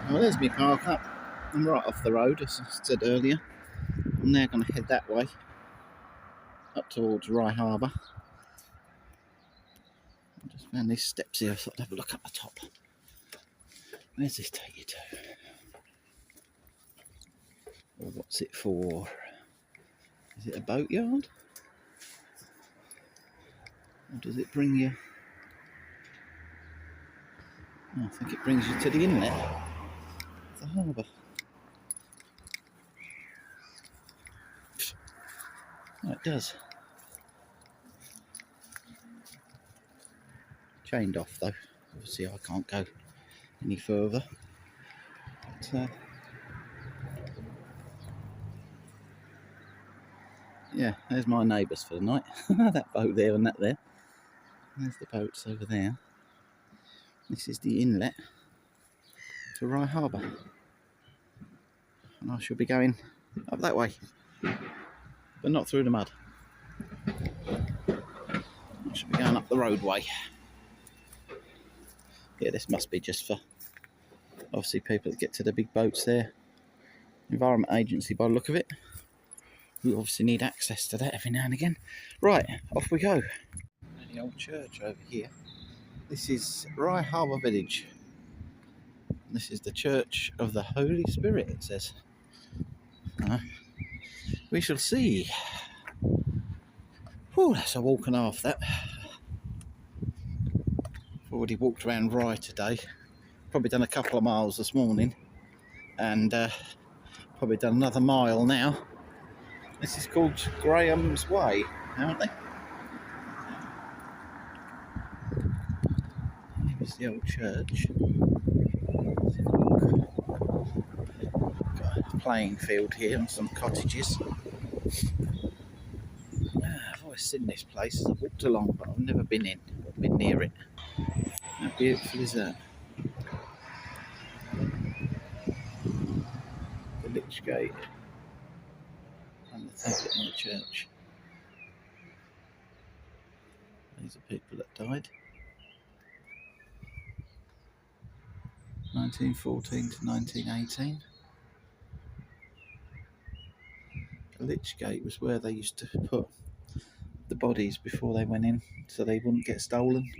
Well, there's my park up. I'm right off the road, as I said earlier. I'm now going to head that way, up towards Rye Harbour. I just found these steps here, so I'll have a look up the top. Where's this take you to? Or what's it for? Is it a boatyard? Or does it bring you... Oh, I think it brings you to the inlet of the harbour. Oh, it does. Chained off though. Obviously I can't go any further. But, yeah, there's my neighbours for the night. That boat there and that there. There's the boats over there. This is the inlet to Rye Harbour. And I shall be going up that way, but not through the mud. I shall be going up the roadway. Yeah, this must be just for, obviously, people that get to the big boats there. Environment Agency by the look of it. We obviously need access to that every now and again. Right, off we go. The old church over here. This is Rye Harbour Village. This is the Church of the Holy Spirit, it says. We shall see. Oh, that's a walk and a half, that. I've already walked around Rye today. Probably done a couple of miles this morning. And probably done another mile now. This is called Graham's Way, aren't they? Here's the old church. Got a playing field here and some cottages. I've always seen this place as I've walked along, but I've never been in, been near it. How beautiful is that? The Lich Gate and the tablet in the church. These are people that died. 1914 to 1918. The Lich Gate was where they used to put the bodies before they went in, so they wouldn't get stolen.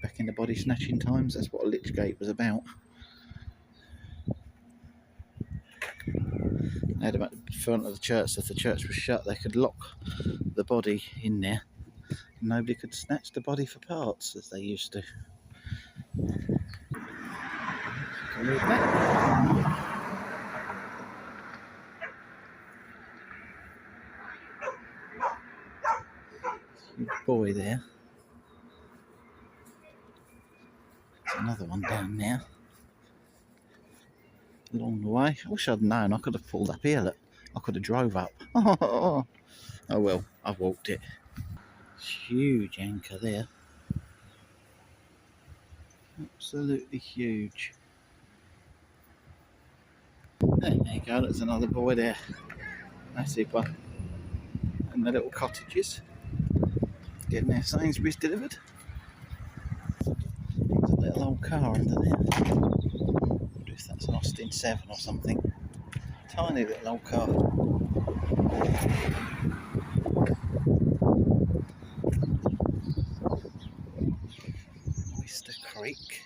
Back in the body snatching times, that's what a Lich Gate was about. They had them at the front of the church, so if the church was shut, they could lock the body in there. Nobody could snatch the body for parts, as they used to. Can you read that? Boy there. There's another one down there. Along the way. I wish I'd known. I could have pulled up here. Look. I could have drove up. Oh well, I've walked it. Huge anchor there. Absolutely huge. There you go, there's another boy there. Massive one. And the little cottages. Getting their Sainsbury's delivered. There's a little old car under there. I wonder if that's an Austin 7 or something. Tiny little old car. Mr. Creek.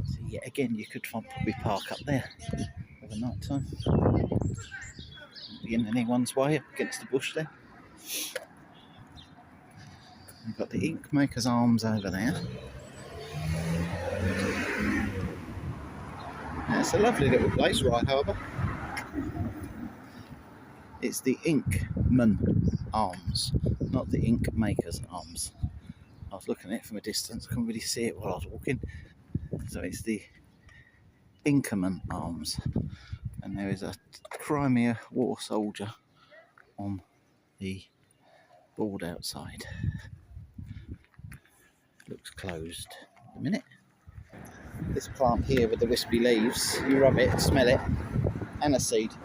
So yet again, you could probably park up there over night time. Be in anyone's way up against the bush there. We've got the Ink Maker's Arms over there. Yeah, it's a lovely little place, Rye Harbour. It's the Inkman Arms, not the Ink Maker's Arms. I was looking at it from a distance, couldn't really see it while I was walking. So it's the Inkerman Arms. And there is a Crimea war soldier on the board outside. Looks closed at the minute. This plant here with the wispy leaves, you rub it, smell it, aniseed.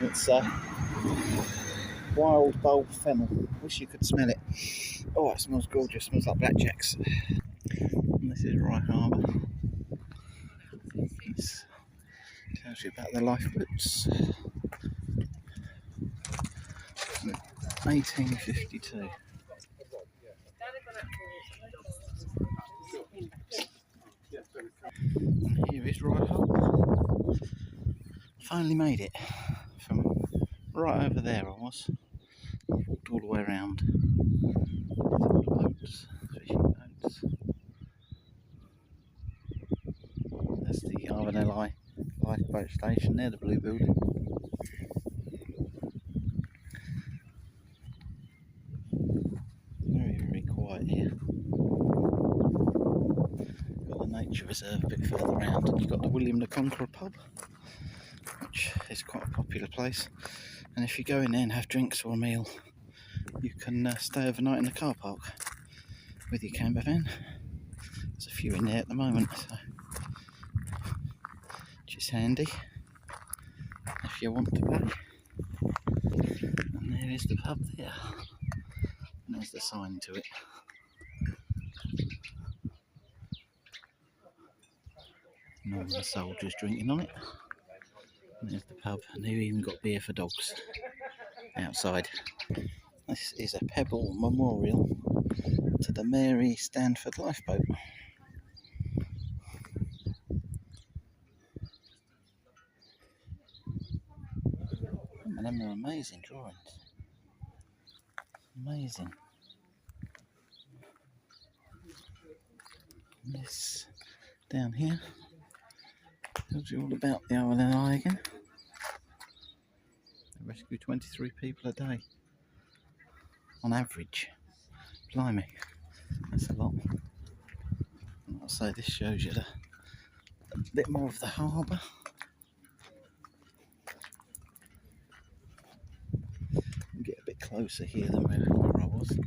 It's wild bulb fennel. Wish you could smell it. Oh, it smells gorgeous, smells like blackjacks. And this This is Rye Harbour. This tells you about the lifeboats. 1852. And here is Rye Harbour. Finally made it from right over there. I was. I walked all the way around. Boats, fishing boats. That's the VANLIFE lifeboat station there, the blue building. Very, very quiet here. Got the nature reserve a bit further around, and you've got the William the Conqueror pub, which is quite a popular place. And if you go in there and have drinks or a meal, you can stay overnight in the car park with your camper van. There's a few in there at the moment, so which is handy if you want to pay. And there is the pub there, and there's the sign to it. Northern soldiers drinking on it. And there's the pub, and they've even got beer for dogs outside. This is a pebble memorial to the Mary Stanford lifeboat. And them are amazing drawings. Amazing. And this down here tells you all about the RNLI again. They rescue 23 people a day on average. Blimey, that's a lot. And I'll say this shows you a bit more of the harbour. Get a bit closer here than where I was.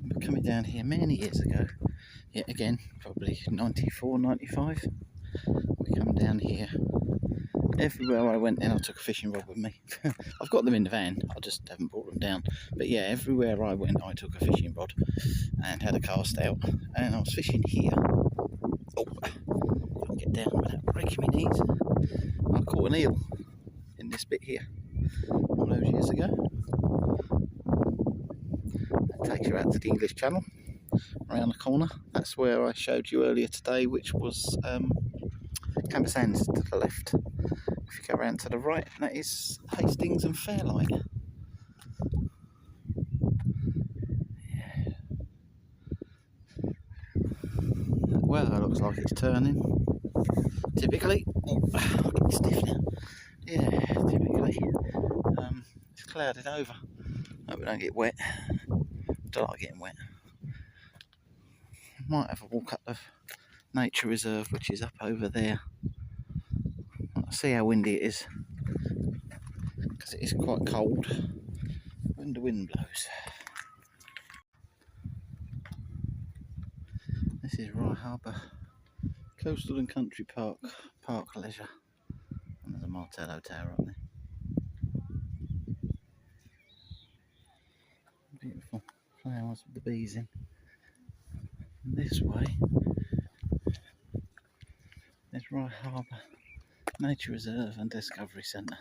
But coming down here many years ago, yet again, probably 94, 95, we come down here. Everywhere I went then I took a fishing rod with me. I've got them in the van, I just haven't brought them down. But yeah, everywhere I went I took a fishing rod and had a cast out. And I was fishing here. Oh, can't get down without breaking my knees. I caught an eel in this bit here all those years ago. That takes you out to the English Channel, around the corner. That's where I showed you earlier today, which was Camber Sands to the left. If you go around to the right, that is Hastings and Fairlight. Yeah. The weather looks like it's turning. Typically, oh, I'm getting stiff now. Yeah, typically, it's clouded over. Hope we don't get wet. Don't like getting wet. Might have a walk up the nature reserve, which is up over there. I'll see how windy it is, because it is quite cold when the wind blows. This is Rye Harbour Coastal and Country Park Leisure, and there's a Martello Tower up there. Beautiful flowers with the bees in. And this way, there's Rye Harbour Nature Reserve and Discovery Centre.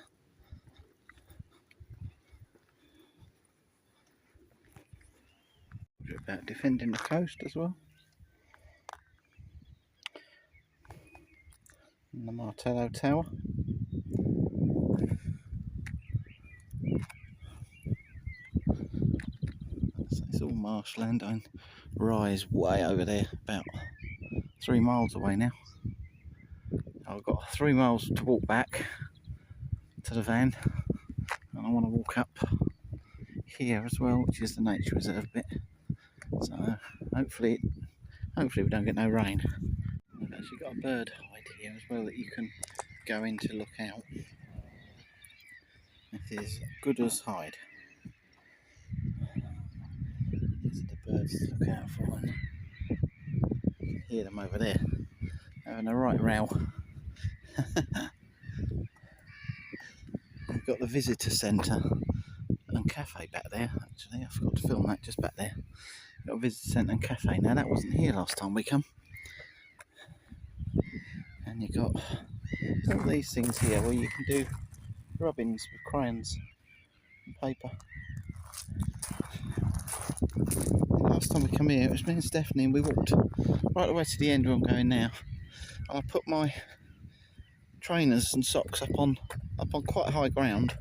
About defending the coast as well. And the Martello Tower. So it's all marshland, and Rye is way over there, about 3 miles away now. I've got 3 miles to walk back to the van, and I want to walk up here as well, which is the nature reserve bit. So hopefully we don't get no rain. We've actually got a bird hide here as well that you can go in to look out. It is good as hide. These are the birds to look out for, and you can hear them over there having a right row. We've got the visitor centre and cafe back there. Actually, I forgot to film that, just back there. Got a visitor centre and cafe. Now that wasn't here last time we come. And you got all these things here where you can do rubbings with crayons and paper. Last time we come here, it was me and Stephanie, and we walked right the way to the end where I'm going now. And I put my trainers and socks up on quite high ground.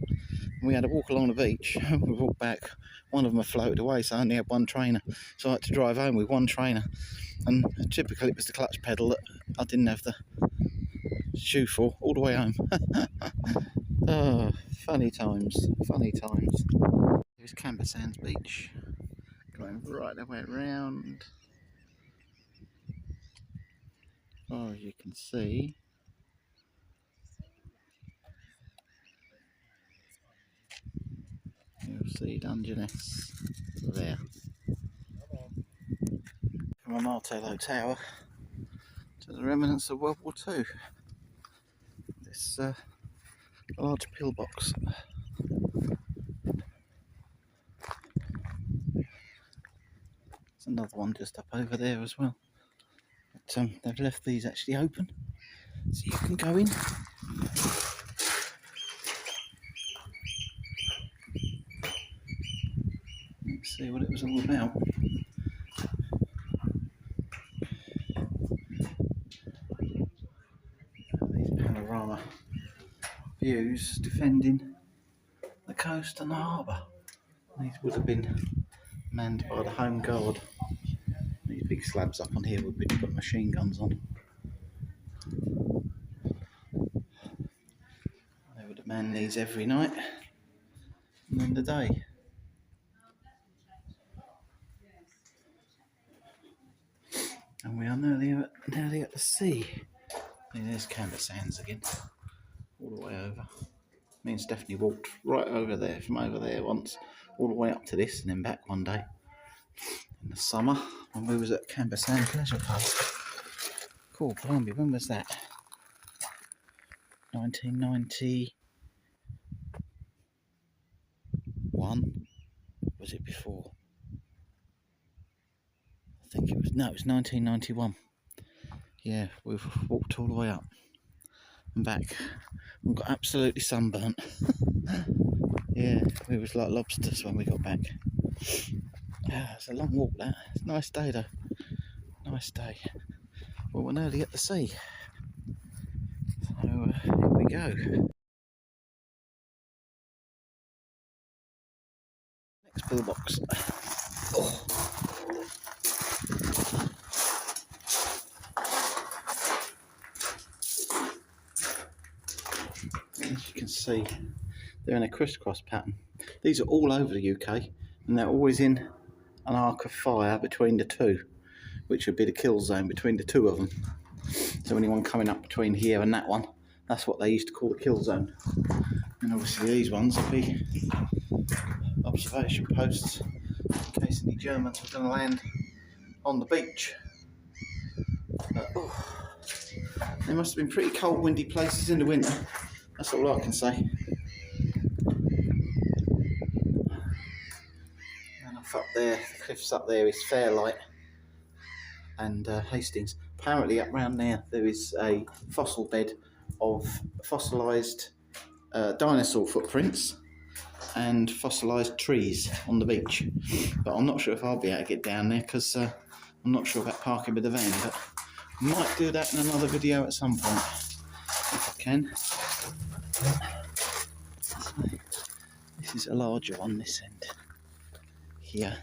And we had to walk along the beach. We walked back. One of them had floated away, so I only had one trainer. So I had to drive home with one trainer. And typically it was the clutch pedal that I didn't have the shoe for all the way home. Oh, funny times, funny times. Here's Camber Sands Beach. Going right the way around. Oh, as you can see. You'll see Dungeness there. From a Martello Tower to the remnants of World War II. This large pillbox. There's another one just up over there as well. But they've left these actually open, so you can go in. Let's see what it was all about. These panorama views defending the coast and the harbour. These would have been manned by the Home Guard. These big slabs up on here would be to put machine guns on. They would have manned these every night and in the day. And we are nearly at the sea. And there's Camber Sands again, all the way over. Me and Stephanie walked right over there, from over there once, all the way up to this and then back one day in the summer when we was at Camber Sands Leisure Park. Cool, blimey, when was that? 1991? Was it before? I think it was, no, it was 1991. Yeah, we've walked all the way up and back and got absolutely sunburnt. Yeah, we was like lobsters when we got back. Yeah, it's a long walk that. It's a nice day though. Nice day. Well, we're nearly at the sea. So here we go. Next pillbox. Oh. As you can see, they're in a crisscross pattern. These are all over the UK, and they're always in an arc of fire between the two, which would be the kill zone between the two of them. So anyone coming up between here and that one, that's what they used to call the kill zone. And obviously these ones would be observation posts in case any Germans were going to land on the beach. But, oh, they must have been pretty cold, windy places in the winter. That's all I can say. And off up there, the cliffs up there is Fairlight and Hastings. Apparently up round there is a fossil bed of fossilised dinosaur footprints and fossilised trees on the beach. But I'm not sure if I'll be able to get down there because I'm not sure about parking with the van, but I might do that in another video at some point if I can. This is a larger one this end here.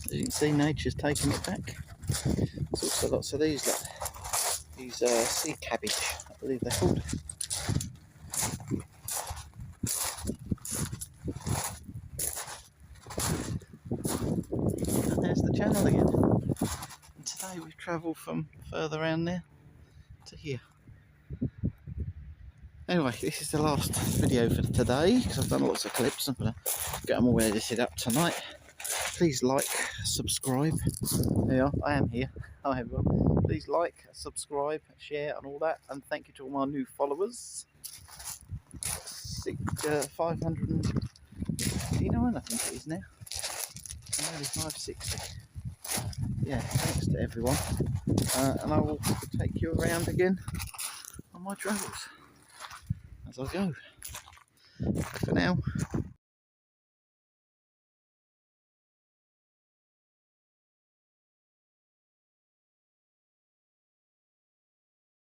As you can see, nature's taking it back. There's also lots of these sea cabbage, I believe they're called. And there's the channel again. And today we've travelled from further around there to here. Anyway, this is the last video for today because I've done lots of clips. I'm going to get them all edited up tonight. please like, subscribe. There you are, I am here. Hi everyone. Please like, subscribe, share and all that. And thank you to all my new followers. 559 I think it is now. Nearly 560. Yeah, thanks to everyone. And I will take you around again on my travels as I go. For now.